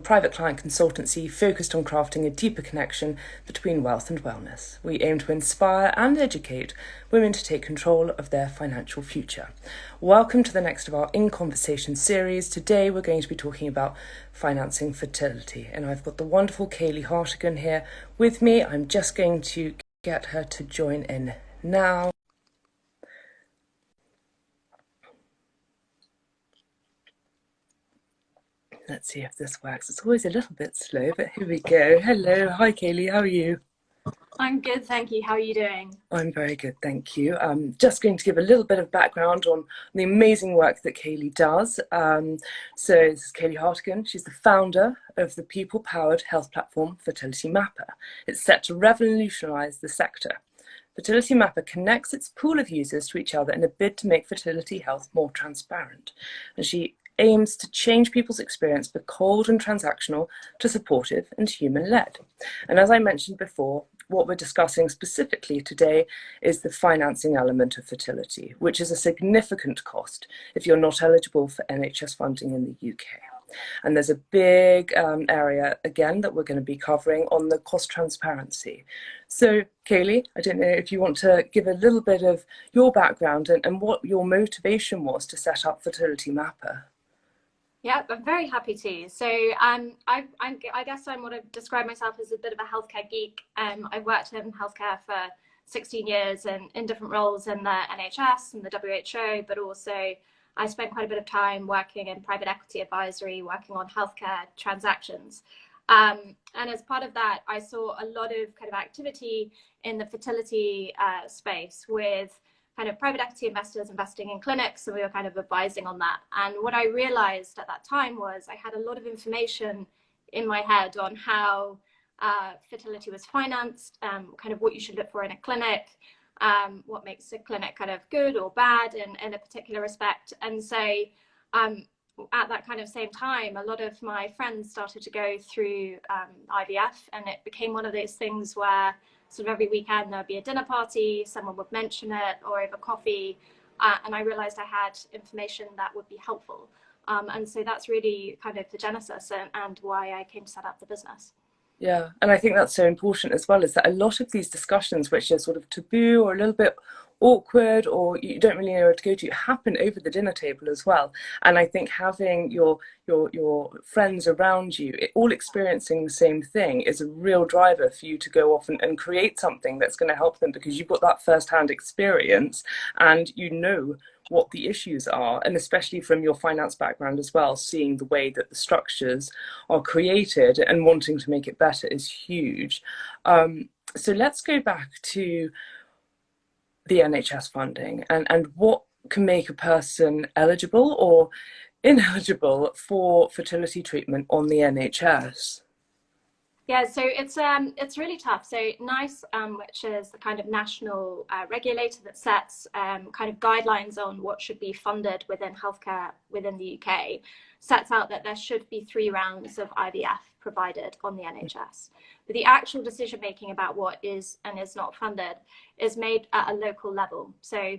private client consultancy focused on crafting a deeper connection between wealth and wellness. We aim to inspire and educate women to take control of their financial future. Welcome to the next of our In Conversation series. Today we're going to be talking about financing fertility, and I've got the wonderful Kayleigh Hartigan here with me. I'm just going to get her to join in now. Let's see if this works. It's always a little bit slow, but here we go. Hello. Hi, Kayleigh. How are you? I'm good, thank you. How are you doing? I'm very good, thank you. I'm just going to give a little bit of background on the amazing work that Kayleigh does. So this is Kayleigh Hartigan. She's the founder of the people-powered health platform Fertility Mapper. It's set to revolutionize the sector. Fertility Mapper connects its pool of users to each other in a bid to make fertility health more transparent. And she aims to change people's experience from cold and transactional to supportive and human-led. And as I mentioned before, what we're discussing specifically today is the financing element of fertility, which is a significant cost if you're not eligible for NHS funding in the UK. And there's a big area, again, that we're going to be covering on the cost transparency. So, Kayleigh, I don't know if you want to give a little bit of your background and what your motivation was to set up Fertility Mapper. Yeah, I'm very happy to. So I guess I want to describe myself as a bit of a healthcare geek. I've worked in healthcare for 16 years and in different roles in the NHS and the WHO, but also I spent quite a bit of time working in private equity advisory, working on healthcare transactions. And as part of that, I saw a lot of kind of activity in the fertility space with kind of private equity investors investing in clinics, and we were kind of advising on that. And what I realized at that time was I had a lot of information in my head on how fertility was financed, kind of what you should look for in a clinic, what makes a clinic kind of good or bad in a particular respect. And so at that kind of same time, a lot of my friends started to go through IVF, and it became one of those things where sort of every weekend there'd be a dinner party, someone would mention it, or over coffee, and I realized I had information that would be helpful. And so that's really kind of the genesis and why I came to set up the business. Yeah, and I think that's so important as well, is that a lot of these discussions, which are sort of taboo or a little bit awkward or you don't really know where to go to, happen over the dinner table as well. And I think having your friends around you all experiencing the same thing is a real driver for you to go off and create something that's going to help them, because you've got that first-hand experience and you know what the issues are, and especially from your finance background as well, seeing the way that the structures are created and wanting to make it better is huge. So let's go back to the NHS funding and what can make a person eligible or ineligible for fertility treatment on the NHS. Yeah, so it's really tough. So NICE, which is the kind of national regulator that sets kind of guidelines on what should be funded within healthcare within the UK, sets out that there should be 3 rounds of IVF provided on the NHS. But the actual decision making about what is and is not funded is made at a local level. So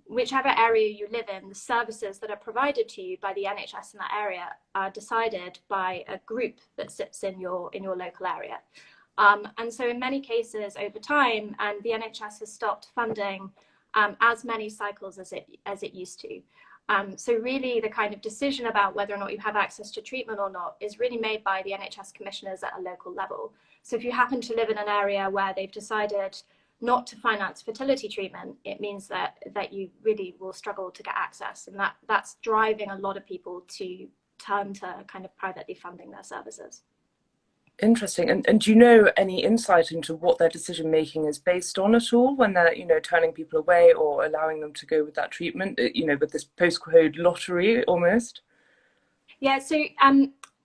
whichever area you live in, the services that are provided to you by the NHS in that area are decided by a group that sits in your local area. And so in many cases over time, and the NHS has stopped funding as many cycles as it used to. So really the kind of decision about whether or not you have access to treatment or not is really made by the NHS commissioners at a local level. So if you happen to live in an area where they've decided not to finance fertility treatment, it means that you really will struggle to get access, and that's driving a lot of people to turn to kind of privately funding their services. Interesting. And do you know any insight into what their decision making is based on at all when they're, turning people away or allowing them to go with that treatment, with this postcode lottery almost? Yeah, so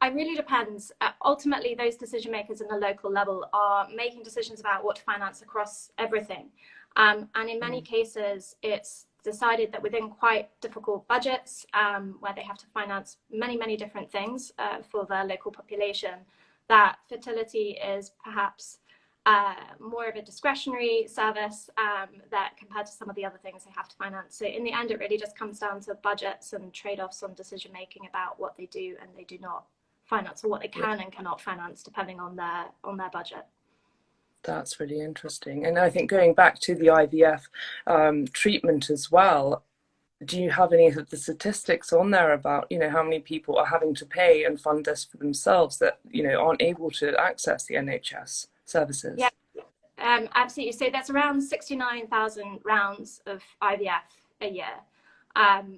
it really depends. Ultimately, those decision makers in the local level are making decisions about what to finance across everything. And in many cases, it's decided that within quite difficult budgets, where they have to finance many, many different things for their local population, that fertility is perhaps more of a discretionary service that compared to some of the other things they have to finance. So in the end, it really just comes down to budgets and trade-offs on decision making about what they do and they do not finance, or what they can and cannot finance depending on their budget. That's really interesting. And I think going back to the IVF treatment as well, do you have any of the statistics on there about, you know, how many people are having to pay and fund this for themselves that, you know, aren't able to access the NHS services? Yeah, absolutely. So that's around 69,000 rounds of IVF a year.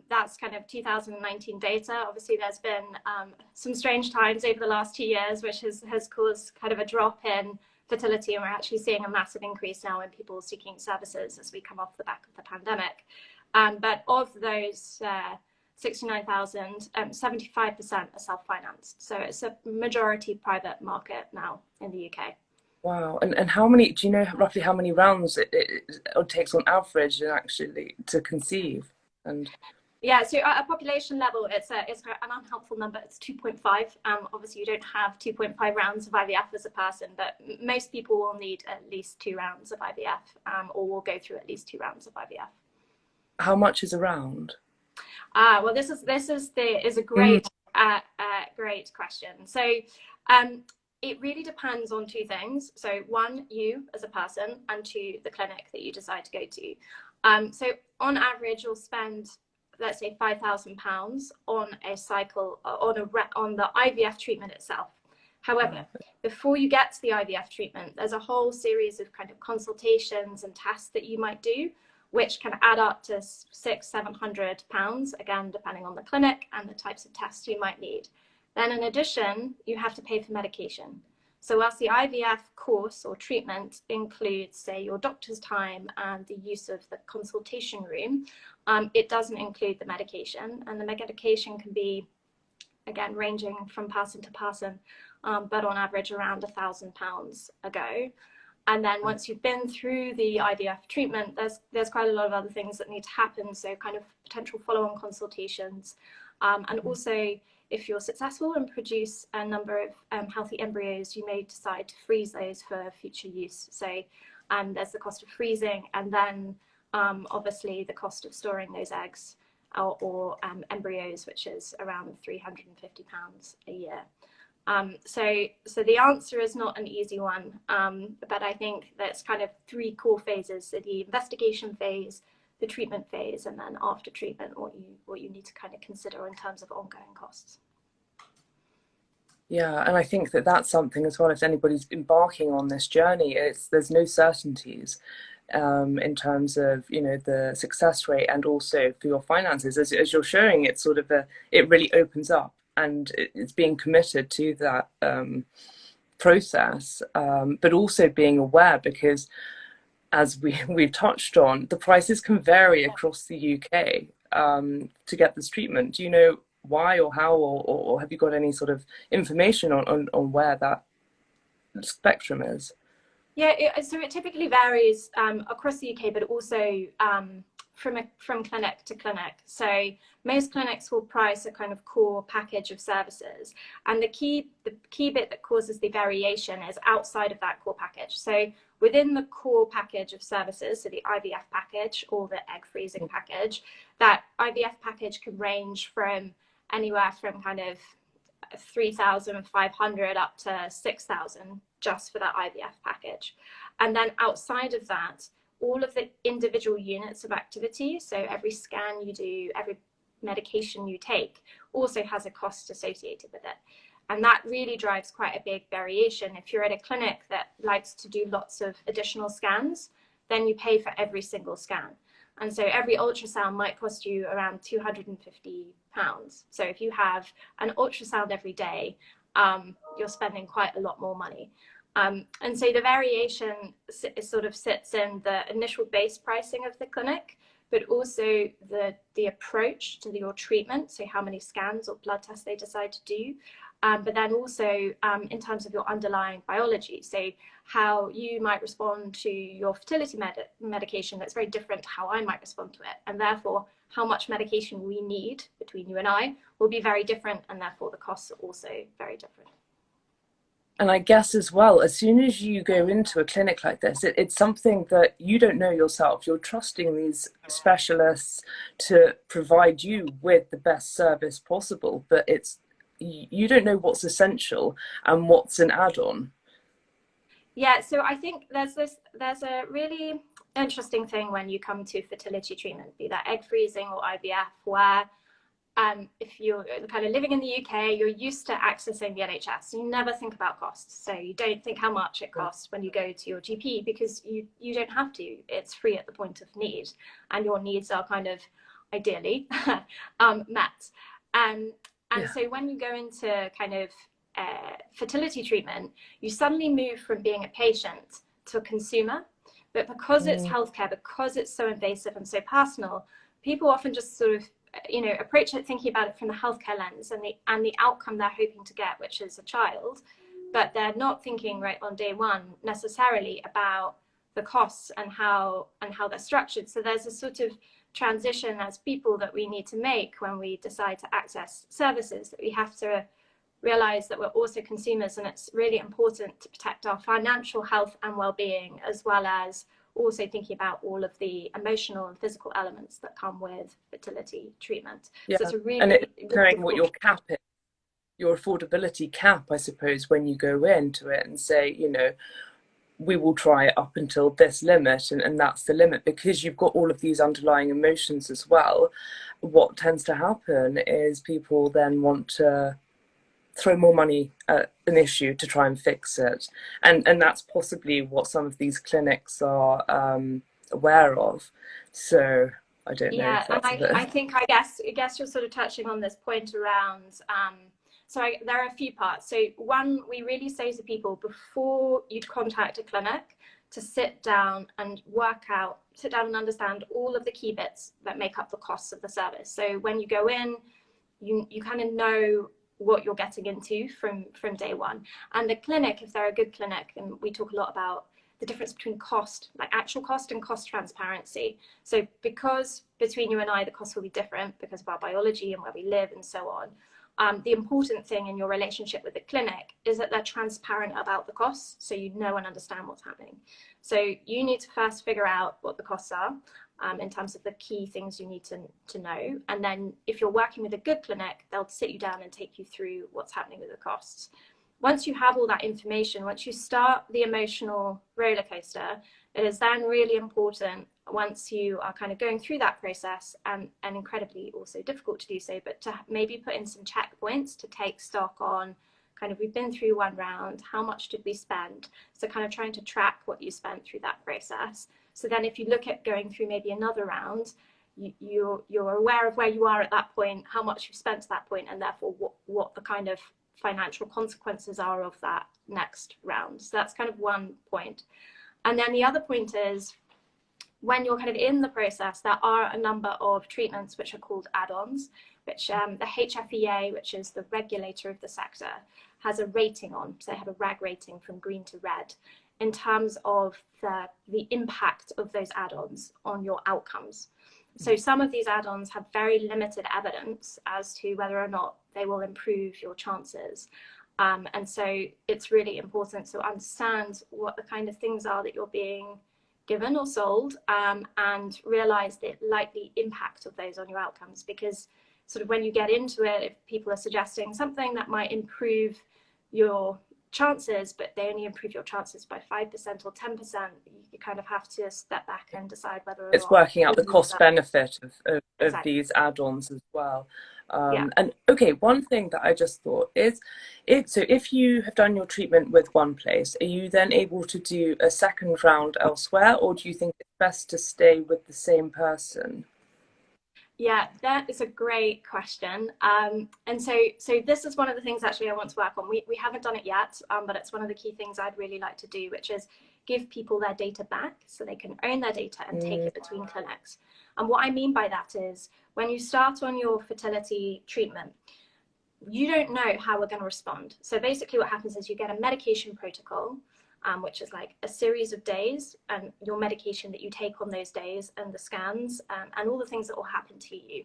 That's kind of 2019 data. Obviously, there's been some strange times over the last 2 years, which has caused kind of a drop in fertility, and we're actually seeing a massive increase now in people seeking services as we come off the back of the pandemic. But of those 69,000, 75% are self-financed. So it's a majority private market now in the UK. Wow. And how many, do you know roughly how many rounds it takes on average and actually to conceive? And yeah, so at a population level, it's an unhelpful number. It's 2.5. Obviously, you don't have 2.5 rounds of IVF as a person, but most people will need at least 2 rounds of IVF, or will go through at least 2 rounds of IVF. How much is a round? Well, this is a great great question. So it really depends on 2 things. So 1, you as a person, and 2, the clinic that you decide to go to. So on average, you'll spend, let's say, £5,000 on a cycle, on the IVF treatment itself. However, before you get to the IVF treatment, there's a whole series of kind of consultations and tests that you might do, which can add up to £600-700, again, depending on the clinic and the types of tests you might need. Then in addition, you have to pay for medication. So whilst the IVF course or treatment includes, say, your doctor's time and the use of the consultation room, it doesn't include the medication. And the medication can be, again, ranging from person to person, but on average around £1,000 a go. And then once you've been through the IVF treatment, there's quite a lot of other things that need to happen. So kind of potential follow-on consultations. And also, if you're successful and produce a number of healthy embryos, you may decide to freeze those for future use. So there's the cost of freezing, and then obviously the cost of storing those eggs or embryos, which is around £350 a year. So the answer is not an easy one, but I think there's kind of 3 core phases: so the investigation phase, the treatment phase, and then after treatment, what you need to kind of consider in terms of ongoing costs. Yeah, and I think that that's something as well. If anybody's embarking on this journey, there's no certainties in terms of, you know, the success rate, and also for your finances. As you're showing, it's sort of it really opens up, and it's being committed to that process, but also being aware, because as we've touched on, the prices can vary across the UK to get this treatment. Do you know why or how, or have you got any sort of information on where that spectrum is? Yeah, so it typically varies across the UK, but also from clinic to clinic. So most clinics will price a kind of core package of services, and the key bit that causes the variation is outside of that core package. So within the core package of services, so the IVF package or the egg freezing package, that IVF package can range from anywhere from kind of 3,500 up to 6,000 just for that IVF package. And then outside of that, all of the individual units of activity, so every scan you do, every medication you take, also has a cost associated with it. And that really drives quite a big variation. If you're at a clinic that likes to do lots of additional scans, then you pay for every single scan. And so every ultrasound might cost you around £250. So if you have an ultrasound every day, you're spending quite a lot more money. And so the variation sort of sits in the initial base pricing of the clinic, but also the approach to your treatment, so how many scans or blood tests they decide to do, but then also in terms of your underlying biology, so how you might respond to your fertility medication that's very different to how I might respond to it, and therefore how much medication we need between you and I will be very different, and therefore the costs are also very different. And I guess as well, as soon as you go into a clinic like this, it's something that you don't know yourself. You're trusting these specialists to provide you with the best service possible, but it's you don't know what's essential and what's an add-on. Yeah, so I think there's a really interesting thing when you come to fertility treatment, be that egg freezing or IVF, where if you're kind of living in the UK, you're used to accessing the NHS. You never think about costs. So you don't think how much it costs when you go to your GP, because you don't have to. It's free at the point of need, and your needs are kind of ideally met. And so when you go into kind of fertility treatment, you suddenly move from being a patient to a consumer. But because it's healthcare, because it's so invasive and so personal, people often just sort of approach it thinking about it from the healthcare lens and the outcome they're hoping to get, which is a child, but they're not thinking right on day one necessarily about the costs and how they're structured. So there's a sort of transition as people that we need to make when we decide to access services, that we have to realize that we're also consumers, and it's really important to protect our financial health and well-being, as well as also thinking about all of the emotional and physical elements that come with fertility treatment. Yeah. So it's a really, and it's really knowing what your cap is, your affordability cap, I suppose, when you go into it and say, we will try it up until this limit, and that's the limit, because you've got all of these underlying emotions as well. What tends to happen is people then want to throw more money at an issue to try and fix it, and that's possibly what some of these clinics are aware of. So I don't know if that's I guess you're sort of touching on this point around there are a few parts. So one, we really say to people before you contact a clinic to sit down and understand all of the key bits that make up the costs of the service. So when you go in, you kind of know what you're getting into from day one. And the clinic, if they're a good clinic, and we talk a lot about the difference between cost, like actual cost, and cost transparency. So because between you and I, the costs will be different because of our biology and where we live and so on. The important thing in your relationship with the clinic is that they're transparent about the costs, so you know and understand what's happening. So you need to first figure out what the costs are, in terms of the key things you need to know. And then if you're working with a good clinic, they'll sit you down and take you through what's happening with the costs. Once you have all that information, once you start the emotional roller coaster, it is then really important, once you are kind of going through that process, and incredibly also difficult to do so, but to maybe put in some checkpoints to take stock on kind of, we've been through one round, how much did we spend? So kind of trying to track what you spent through that process. So then if you look at going through maybe another round, you're aware of where you are at that point, how much you've spent to that point, and therefore what the kind of financial consequences are of that next round. So that's kind of one point. And then the other point is, when you're kind of in the process, there are a number of treatments which are called add-ons, which the HFEA, which is the regulator of the sector, has a rating on. So they have a RAG rating from green to red in terms of the impact of those add-ons on your outcomes. So some of these add-ons have very limited evidence as to whether or not they will improve your chances. And so it's really important to understand what the kind of things are that you're being given or sold, and realize the likely impact of those on your outcomes. Because sort of when you get into it, if people are suggesting something that might improve your chances, but they only improve your chances by 5% or 10%, you kind of have to step back and decide whether or it's not working out the cost benefit of Exactly. these add-ons as well. Yeah. And okay, one thing that I just thought is, so if you have done your treatment with one place, are you then able to do a second round elsewhere, or do you think it's best to stay with the same person? Yeah, that is a great question. And so this is one of the things actually I want to work on. We haven't done it yet, but it's one of the key things I'd really like to do, which is give people their data back so they can own their data and take it between clinics. And what I mean by that is, when you start on your fertility treatment, you don't know how we're going to respond. So basically what happens is you get a medication protocol, which is like a series of days, and your medication that you take on those days, and the scans, and all the things that will happen to you.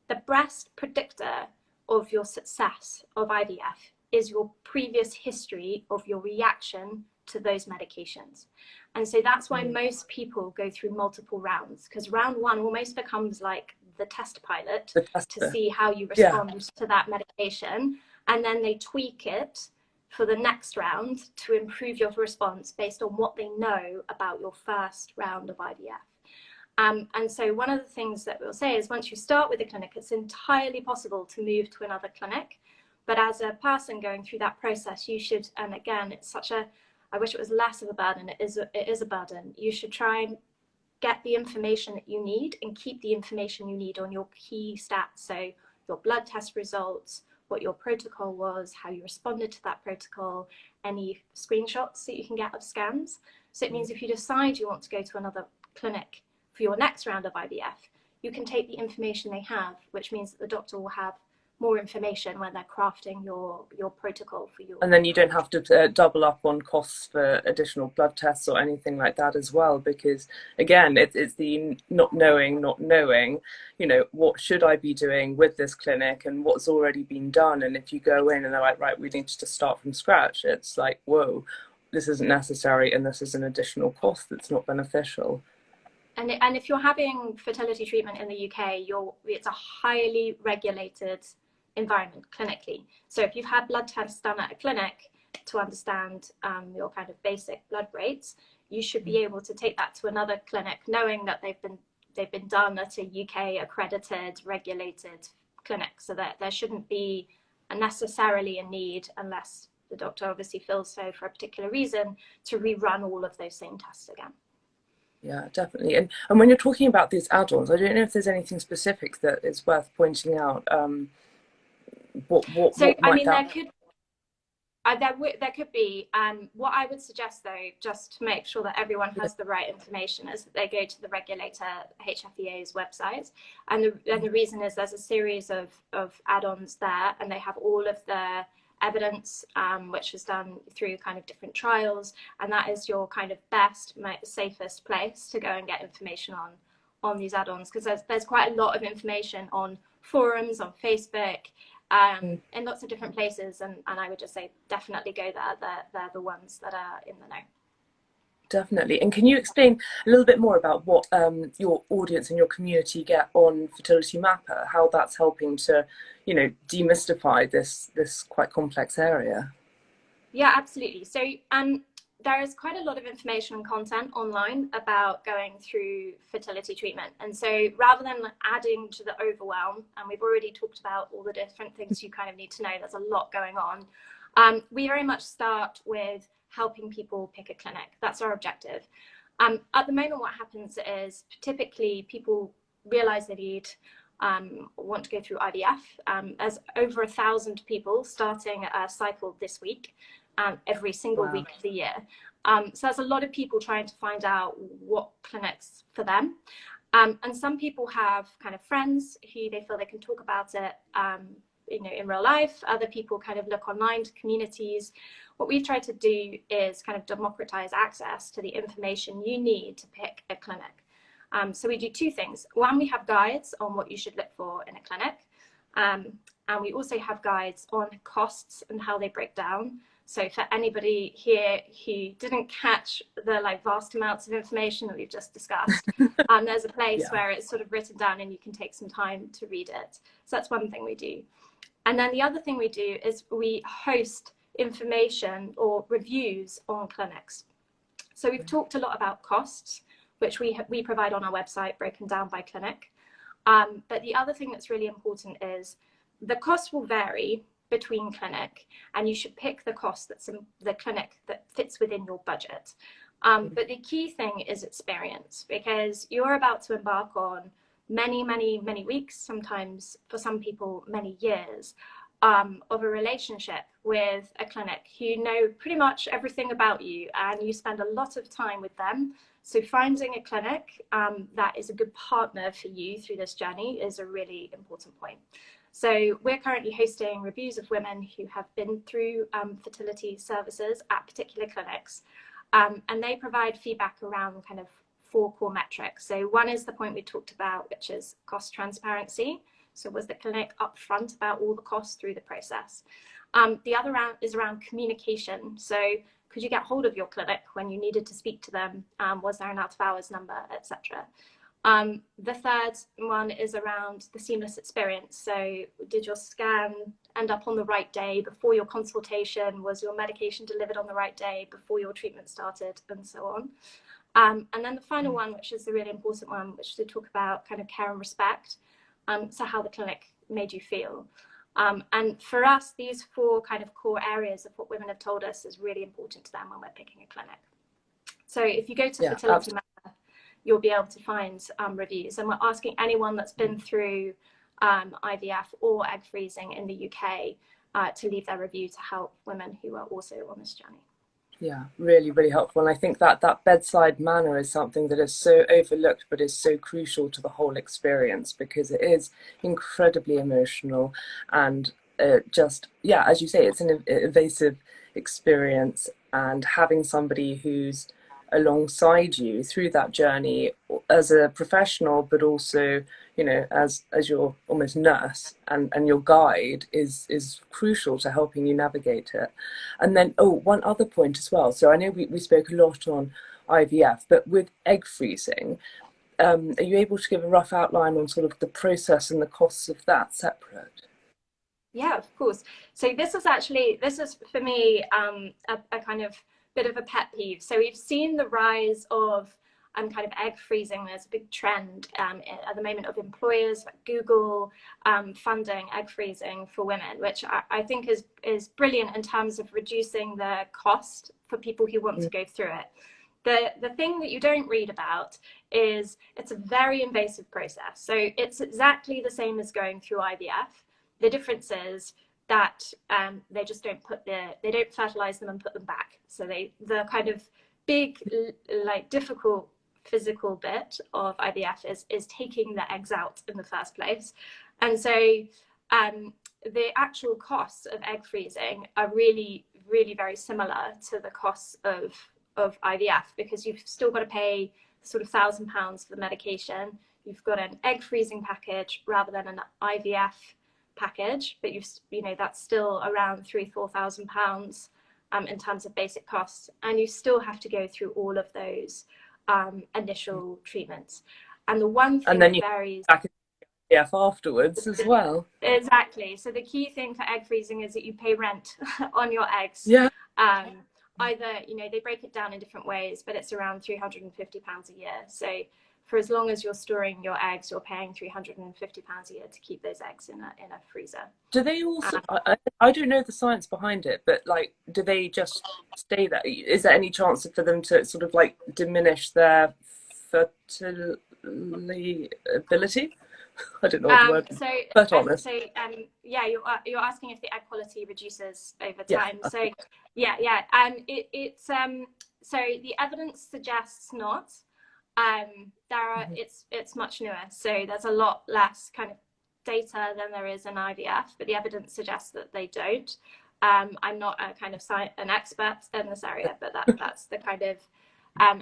The best predictor of your success of IVF is your previous history of your reaction to those medications. And so that's why most people go through multiple rounds, because round one almost becomes like the test pilot to see how you respond to that medication. and then they tweak it for the next round to improve your response based on what they know about your first round of IVF. And so one of the things that we'll say is once you start with a clinic, it's entirely possible to move to another clinic. But as a person going through that process, you should, and again, it's such a, I wish it was less of a burden, it is a burden. You should try and get the information that you need and keep the information you need on your key stats. So your blood test results, what your protocol was, how you responded to that protocol, any screenshots that you can get of scans. So it means if you decide you want to go to another clinic for your next round of IVF, you can take the information they have, which means that the doctor will have more information when they're crafting your protocol for you. And then you don't have to double up on costs for additional blood tests or anything like that as well, because again, it's the not knowing, you know, what should I be doing with this clinic and what's already been done. And if you go in and they're like, right, we need to start from scratch, it's like, whoa, this isn't necessary and this is an additional cost that's not beneficial. And if you're having fertility treatment in the UK, it's a highly regulated environment clinically. So if you've had blood tests done at a clinic to understand your kind of basic blood rates, you should be able to take that to another clinic, knowing that they've been done at a UK accredited, regulated clinic, so that there shouldn't be necessarily a need, unless the doctor obviously feels so for a particular reason, to rerun all of those same tests again. Yeah, definitely. And when you're talking about these add-ons, I don't know if there's anything specific that is worth pointing out. What I mean, there could be. What I would suggest, though, just to make sure that everyone has the right information, is that they go to the regulator HFEA's website. And the reason is there's a series of add-ons there, and they have all of the evidence, which is done through kind of different trials, and that is your kind of best, safest place to go and get information on these add-ons, because there's quite a lot of information on forums, on Facebook, in lots of different places, and I would just say definitely go there. They're the ones that are in the know. Definitely. And can you explain a little bit more about what your audience and your community get on Fertility Mapper, how that's helping to, you know, demystify this quite complex area? Yeah, absolutely. So there is quite a lot of information and content online about going through fertility treatment. And so rather than adding to the overwhelm, and we've already talked about all the different things you kind of need to know, there's a lot going on. We very much start with helping people pick a clinic. That's our objective. At the moment, what happens is typically people realize they need want to go through IVF. There's over 1,000 people starting a cycle this week, every single week of the year. So there's a lot of people trying to find out what clinics for them. And some people have kind of friends who they feel they can talk about it, you know, in real life. Other people kind of look online to communities. What we've tried to do is kind of democratize access to the information you need to pick a clinic. So we do two things. One, we have guides on what you should look for in a clinic. And we also have guides on costs and how they break down. So for anybody here who didn't catch the vast amounts of information that we've just discussed, there's a place where it's sort of written down and you can take some time to read it. So that's one thing we do. And then the other thing we do is we host information or reviews on clinics. So we've talked a lot about costs, which we provide on our website, broken down by clinic. But the other thing that's really important is the cost will vary between clinic, and you should pick the cost that's in the clinic that fits within your budget. But the key thing is experience, because you're about to embark on many, many, many weeks, sometimes for some people, many years of a relationship with a clinic who know pretty much everything about you, and you spend a lot of time with them. So finding a clinic that is a good partner for you through this journey is a really important point. So we're currently hosting reviews of women who have been through fertility services at particular clinics, and they provide feedback around kind of 4 core metrics. So one is the point we talked about, which is cost transparency. So was the clinic upfront about all the costs through the process? The other is around communication. So could you get hold of your clinic when you needed to speak to them? Was there an out of hours number, etc.? The third one is around the seamless experience. So did your scan end up on the right day before your consultation? Was your medication delivered on the right day before your treatment started, and so on? And then the final one, which is the really important one, which to talk about kind of care and respect. So how the clinic made you feel. And for us, these 4 kind of core areas of what women have told us is really important to them when we're picking a clinic. So if you go to Fertility Mapper, you'll be able to find reviews. And we're asking anyone that's been through IVF or egg freezing in the UK to leave their review to help women who are also on this journey. Yeah, really, really helpful. And I think that that bedside manner is something that is so overlooked, but is so crucial to the whole experience, because it is incredibly emotional and just, yeah, as you say, it's an evasive experience. And having somebody who's alongside you through that journey as a professional, but also, you know, as your almost nurse and your guide is crucial to helping you navigate it. And then, oh, one other point as well. So I know we spoke a lot on IVF, but with egg freezing, are you able to give a rough outline on sort of the process and the costs of that separate? Yeah, of course. So this is for me a kind of bit of a pet peeve. So we've seen the rise of kind of egg freezing. There's a big trend at the moment of employers like Google funding egg freezing for women, which I think is brilliant in terms of reducing the cost for people who want to go through it. The thing that you don't read about is it's a very invasive process. So it's exactly the same as going through IVF. The difference is that they just don't they don't fertilize them and put them back. So the kind of big, like difficult physical bit of IVF is taking the eggs out in the first place. And so the actual costs of egg freezing are really, really very similar to the costs of IVF, because you've still got to pay sort of £1,000 for the medication. You've got an egg freezing package rather than an IVF package, but you know that's still around £3,000-4,000 in terms of basic costs, and you still have to go through all of those initial treatments. And the one thing that varies back in IVF afterwards as well. Exactly. So the key thing for egg freezing is that you pay rent on your eggs. Yeah. Either, you know, they break it down in different ways, but it's around £350 a year. So for as long as you're storing your eggs, you're paying £350 a year to keep those eggs in a freezer. Do they also, I don't know the science behind it, but like, do they just stay there? Is there any chance for them to sort of like diminish their fertility ability? I don't know what the word is. Yeah, you're asking if the egg quality reduces over time. Yeah. So so the evidence suggests not. It's much newer, so there's a lot less kind of data than there is in IVF, but the evidence suggests that they don't. I'm not a kind of an expert in this area, but that's the kind of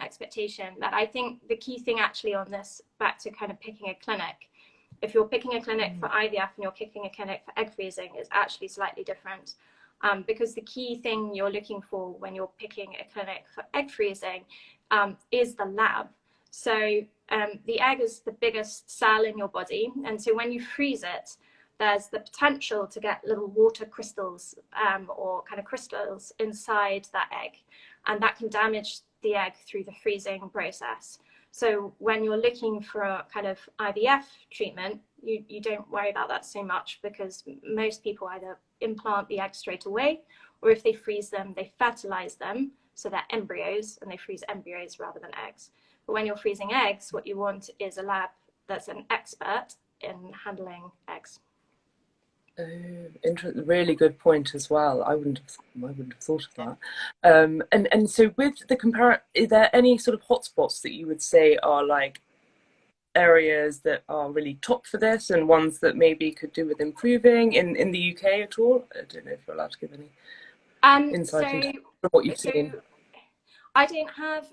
expectation. That I think the key thing actually on this, back to kind of picking a clinic, if you're picking a clinic for IVF and you're picking a clinic for egg freezing, is actually slightly different. Because the key thing you're looking for when you're picking a clinic for egg freezing is the lab. So the egg is the biggest cell in your body, and so when you freeze it, there's the potential to get little water crystals or kind of crystals inside that egg, and that can damage the egg through the freezing process. So when you're looking for a kind of IVF treatment, you don't worry about that so much, because most people either implant the egg straight away, or if they freeze them, they fertilize them, so they're embryos, and they freeze embryos rather than eggs. But when you're freezing eggs, what you want is a lab that's an expert in handling eggs. Really good point as well. I wouldn't have thought of that. And so with the is there any sort of hotspots that you would say are like areas that are really top for this, and ones that maybe could do with improving in the UK at all? I don't know if you're allowed to give any insight into what you've seen. I don't have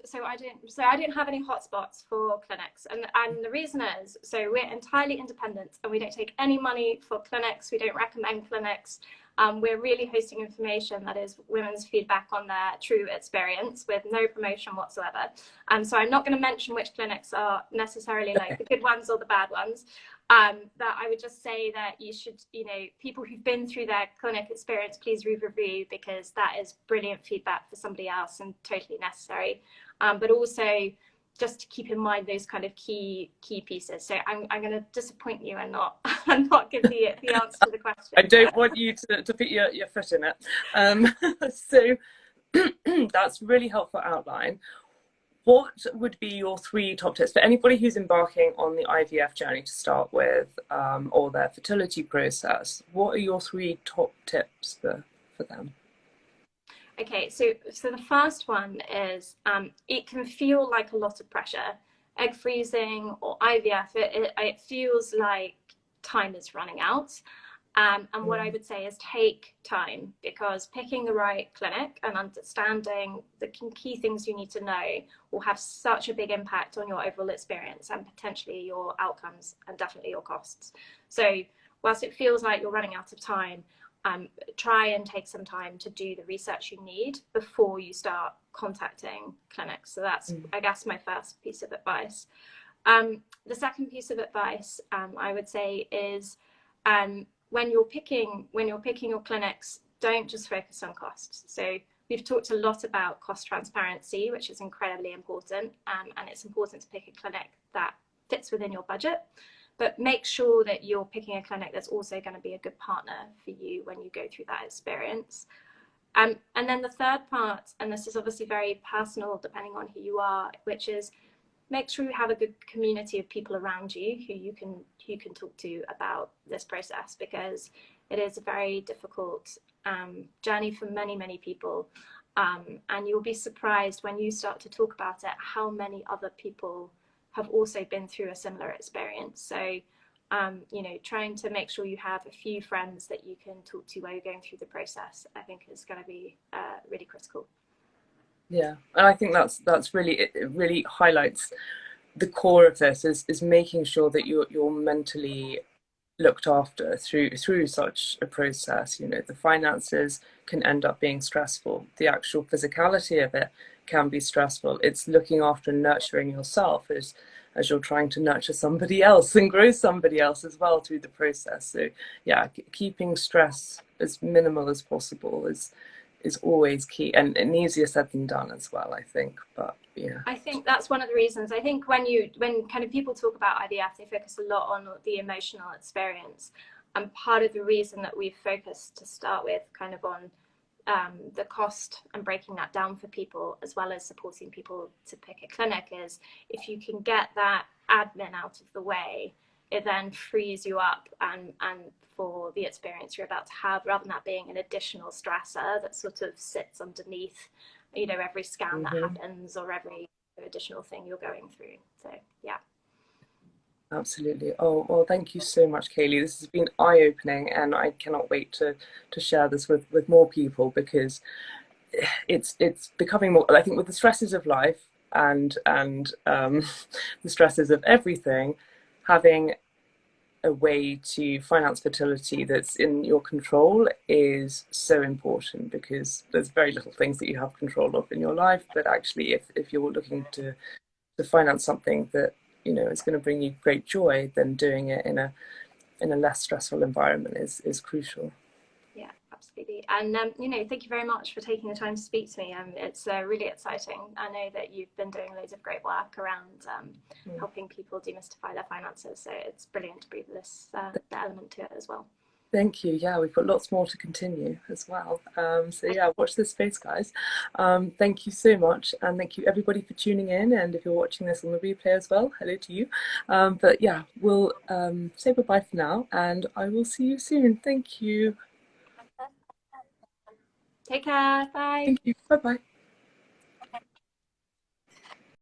any hotspots for clinics, and the reason is, so we're entirely independent and we don't take any money for clinics. We don't recommend clinics. We're really hosting information that is women's feedback on their true experience, with no promotion whatsoever. So I'm not going to mention which clinics are necessarily like the good ones or the bad ones. that I would just say that you should, people who've been through their clinic experience, please read review, because that is brilliant feedback for somebody else and totally necessary. But also just to keep in mind those kind of key pieces. So I'm going to disappoint you and not give the answer to the question. I don't want you to put your foot in it. So that's really helpful outline. What would be your 3 top tips for anybody who's embarking on the IVF journey to start with, or their fertility process? What are your 3 top tips for them? Okay, so the first one is it can feel like a lot of pressure. Egg freezing or IVF, it feels like time is running out. And what I would say is take time, because picking the right clinic and understanding the key things you need to know will have such a big impact on your overall experience and potentially your outcomes and definitely your costs. So whilst it feels like you're running out of time, try and take some time to do the research you need before you start contacting clinics. So that's, I guess, my first piece of advice. The second piece of advice I would say is when you're picking your clinics, don't just focus on costs. So we've talked a lot about cost transparency, which is incredibly important, and it's important to pick a clinic that fits within your budget. But make sure that you're picking a clinic that's also going to be a good partner for you when you go through that experience. And then the third part, and this is obviously very personal depending on who you are, which is make sure you have a good community of people around you who you can talk to about this process, because it is a very difficult journey for many people. And you'll be surprised when you start to talk about it, how many other people have also been through a similar experience. So, trying to make sure you have a few friends that you can talk to while you're going through the process, I think is going to be really critical. Yeah, and I think that's really, it really highlights the core of this is making sure that you're mentally looked after through such a process. The finances can end up being stressful. The actual physicality of it can be stressful. It's looking after and nurturing yourself as you're trying to nurture somebody else and grow somebody else as well through the process. So yeah, keeping stress as minimal as possible is always key, and easier said than done as well, I think. But yeah, I think that's one of the reasons. I think when kind of people talk about IVF, they focus a lot on the emotional experience, and part of the reason that we've focused to start with kind of on the cost and breaking that down for people, as well as supporting people to pick a clinic, is if you can get that admin out of the way, it then frees you up and for the experience you're about to have, rather than that being an additional stressor that sort of sits underneath, every scan that happens or every additional thing you're going through. So yeah. Absolutely. Oh, well, thank you so much, Kayleigh. This has been eye-opening, and I cannot wait to share this with more people, because it's becoming more, I think, with the stresses of life and the stresses of everything, having a way to finance fertility that's in your control is so important, because there's very little things that you have control of in your life. But actually, if you're looking to finance something that is going to bring you great joy, then doing it in a less stressful environment is crucial. Yeah, absolutely. And thank you very much for taking the time to speak to me. It's really exciting. I know that you've been doing loads of great work around helping people demystify their finances, so it's brilliant to breathe this element to it as well. Thank you. Yeah, we've got lots more to continue as well. So yeah, watch this space, guys. Thank you so much, and thank you everybody for tuning in. And if you're watching this on the replay as well, hello to you. But yeah, we'll say goodbye for now, and I will see you soon. Thank you. Take care. Bye. Thank you. Bye bye.